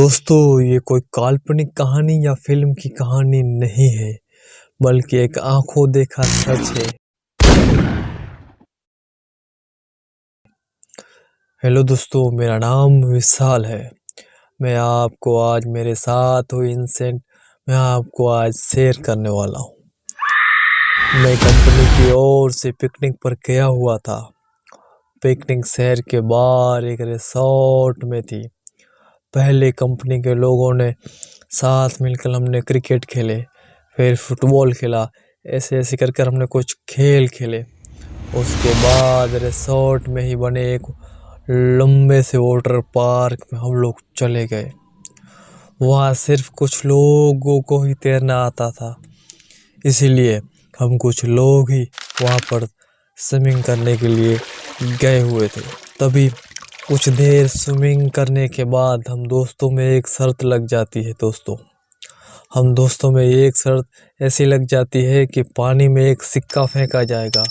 दोस्तों, ये कोई काल्पनिक कहानी या फिल्म की कहानी नहीं है, बल्कि एक आंखों देखा सच है। हेलो दोस्तों, मेरा नाम विशाल है। मैं आपको आज मेरे साथ हुई इंसिडेंट मैं आपको आज शेयर करने वाला हूँ। मैं कंपनी की ओर से पिकनिक पर गया हुआ था। पिकनिक शहर के बाहर एक रिसोर्ट में थी। पहले कंपनी के लोगों ने साथ मिलकर हमने क्रिकेट खेले, फिर फुटबॉल खेला। ऐसे ऐसे कर हमने कुछ खेल खेले। उसके बाद रिसोर्ट में ही बने एक लंबे से वाटर पार्क में हम लोग चले गए। वहाँ सिर्फ कुछ लोगों को ही तैरना आता था, इसीलिए हम कुछ लोग ही वहाँ पर स्विमिंग करने के लिए गए हुए थे। तभी कुछ देर स्विमिंग करने के बाद हम दोस्तों में एक शर्त लग जाती है। हम दोस्तों में एक शर्त ऐसी लग जाती है कि पानी में एक सिक्का फेंका जाएगा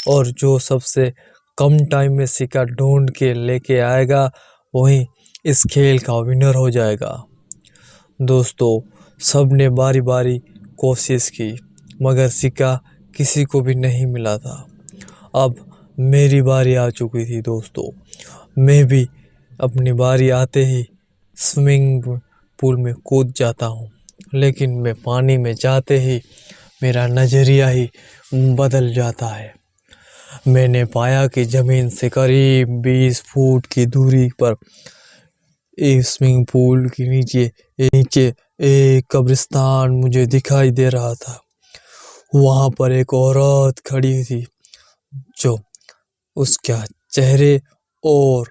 और जो सबसे कम टाइम में सिक्का ढूंढ के लेके आएगा वही इस खेल का विनर हो जाएगा। दोस्तों, सबने बारी बारी कोशिश की, मगर सिक्का किसी को भी नहीं मिला था। अब मेरी बारी आ चुकी थी। दोस्तों, मैं भी अपनी बारी आते ही स्विमिंग पूल में कूद जाता हूँ, लेकिन मैं पानी में जाते ही मेरा नज़रिया ही बदल जाता है। मैंने पाया कि ज़मीन से करीब 20 फुट की दूरी पर एक स्विमिंग पूल के नीचे एक कब्रिस्तान मुझे दिखाई दे रहा था। वहाँ पर एक औरत खड़ी थी, जो उसका चेहरे और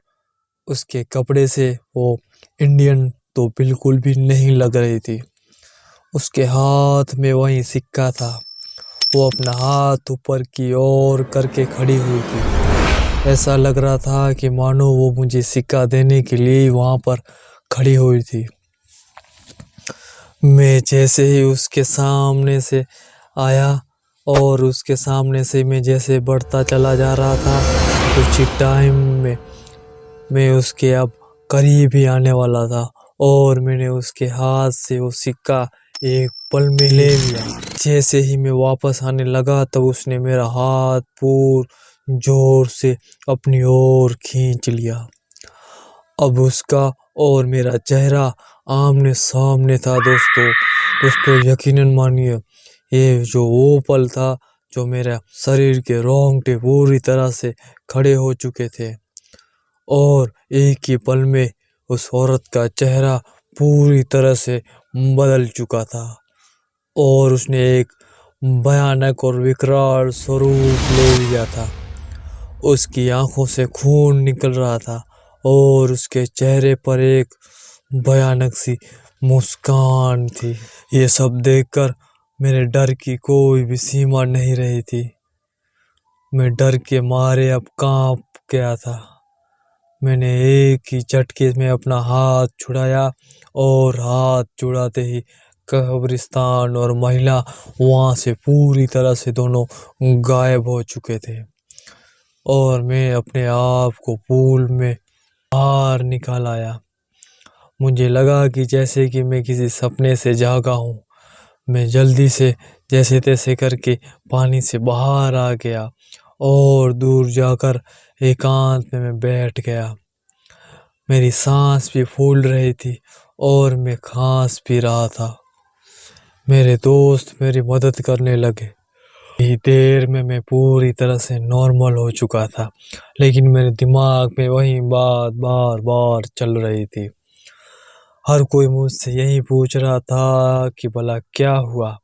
उसके कपड़े से वो इंडियन तो बिल्कुल भी नहीं लग रही थी। उसके हाथ में वही सिक्का था। वो अपना हाथ ऊपर की ओर करके खड़ी हुई थी। ऐसा लग रहा था कि मानो वो मुझे सिक्का देने के लिए वहाँ पर खड़ी हुई थी। मैं जैसे ही उसके सामने से आया और उसके सामने से मैं जैसे बढ़ता चला जा रहा था, कुछ ही टाइम में मैं उसके अब करीब ही आने वाला था और मैंने उसके हाथ से वो सिक्का एक पल में ले लिया। जैसे ही मैं वापस आने लगा तब उसने मेरा हाथ पूरा जोर से अपनी ओर खींच लिया। अब उसका और मेरा चेहरा आमने सामने था। दोस्तों यकीनन मानिए, ये जो वो पल था जो मेरा शरीर के रोंगटे पूरी तरह से खड़े हो चुके थे और एक ही पल में उस औरत का चेहरा पूरी तरह से बदल चुका था और उसने एक भयानक और विकराल स्वरूप ले लिया था। उसकी आंखों से खून निकल रहा था और उसके चेहरे पर एक भयानक सी मुस्कान थी। ये सब देखकर मेरे डर की कोई भी सीमा नहीं रही थी। मैं डर के मारे अब कांप गया था। मैंने एक ही झटके में अपना हाथ छुड़ाया और हाथ छुड़ाते ही कब्रिस्तान और महिला वहां से पूरी तरह से दोनों गायब हो चुके थे और मैं अपने आप को पूल में बाहर निकाल आया। मुझे लगा कि जैसे कि मैं किसी सपने से जागा हूँ। मैं जल्दी से जैसे तैसे करके पानी से बाहर आ गया और दूर जाकर एकांत में मैं बैठ गया। मेरी सांस भी फूल रही थी और मैं खांस भी रहा था। मेरे दोस्त मेरी मदद करने लगे। ही देर में मैं पूरी तरह से नॉर्मल हो चुका था, लेकिन मेरे दिमाग में वही बात बार बार चल रही थी। हर कोई मुझसे यही पूछ रहा था कि भला क्या हुआ।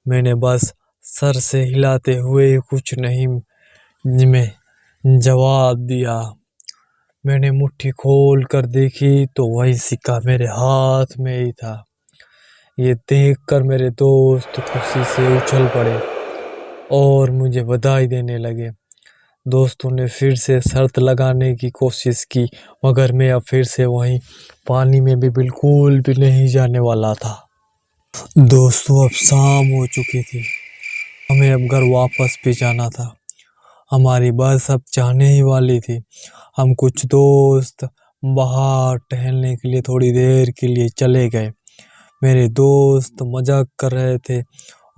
मैंने बस सर से हिलाते हुए कुछ नहीं में जवाब दिया। मैंने मुट्ठी खोल कर देखी तो वही सिक्का मेरे हाथ में ही था। ये देखकर मेरे दोस्त खुशी से उछल पड़े और मुझे बधाई देने लगे। दोस्तों ने फिर से शर्त लगाने की कोशिश की, मगर मैं अब फिर से वहीं पानी में भी बिल्कुल भी नहीं जाने वाला था। दोस्तों, अब शाम हो चुकी थी। हमें अब घर वापस भी जाना था। हमारी बस अब जाने ही वाली थी। हम कुछ दोस्त बाहर टहलने के लिए थोड़ी देर के लिए चले गए। मेरे दोस्त मजाक कर रहे थे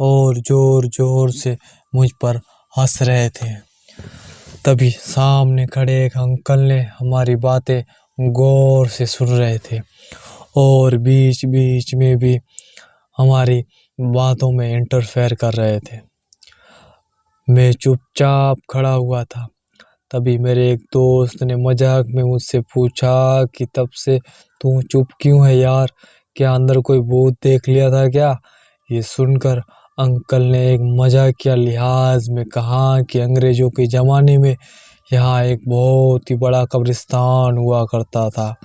और जोर जोर से मुझ पर हंस रहे थे। तभी सामने खड़े एक अंकल ने हमारी बातें गौर से सुन रहे थे और बीच बीच में भी हमारी बातों में इंटरफेयर कर रहे थे। मैं चुपचाप खड़ा हुआ था। तभी मेरे एक दोस्त ने मजाक में मुझसे पूछा कि तब से तू चुप क्यों है यार, क्या अंदर कोई भूत देख लिया था क्या? ये सुनकर अंकल ने एक मजाकिया लिहाज में कहा कि अंग्रेजों के ज़माने में यहाँ एक बहुत ही बड़ा कब्रिस्तान हुआ करता था,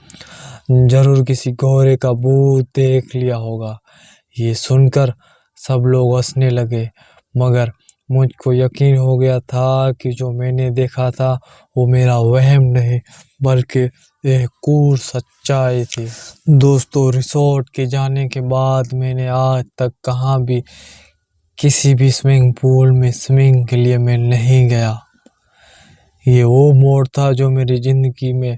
जरूर किसी गोरे का भूत देख लिया होगा। ये सुनकर सब लोग हंसने लगे, मगर मुझको यकीन हो गया था कि जो मैंने देखा था वो मेरा वहम नहीं बल्कि एक क्रूर सच्चाई थी। दोस्तों, रिसोर्ट के जाने के बाद मैंने आज तक कहाँ भी किसी भी स्विमिंग पूल में स्विमिंग के लिए मैं नहीं गया। ये वो मोड़ था जो मेरी जिंदगी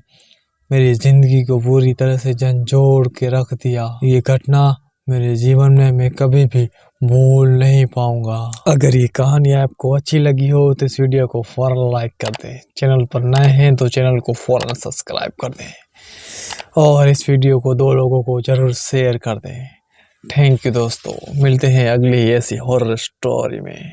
को पूरी तरह से झंझोड़ के रख दिया। ये घटना मेरे जीवन में मैं कभी भी भूल नहीं पाऊंगा। अगर ये कहानी आपको अच्छी लगी हो तो इस वीडियो को फौरन लाइक कर दें। चैनल पर नए हैं तो चैनल को फौरन सब्सक्राइब कर दें और इस वीडियो को 2 लोगों को जरूर शेयर कर दें। थैंक यू दोस्तों, मिलते हैं अगली ऐसी हॉरर स्टोरी में।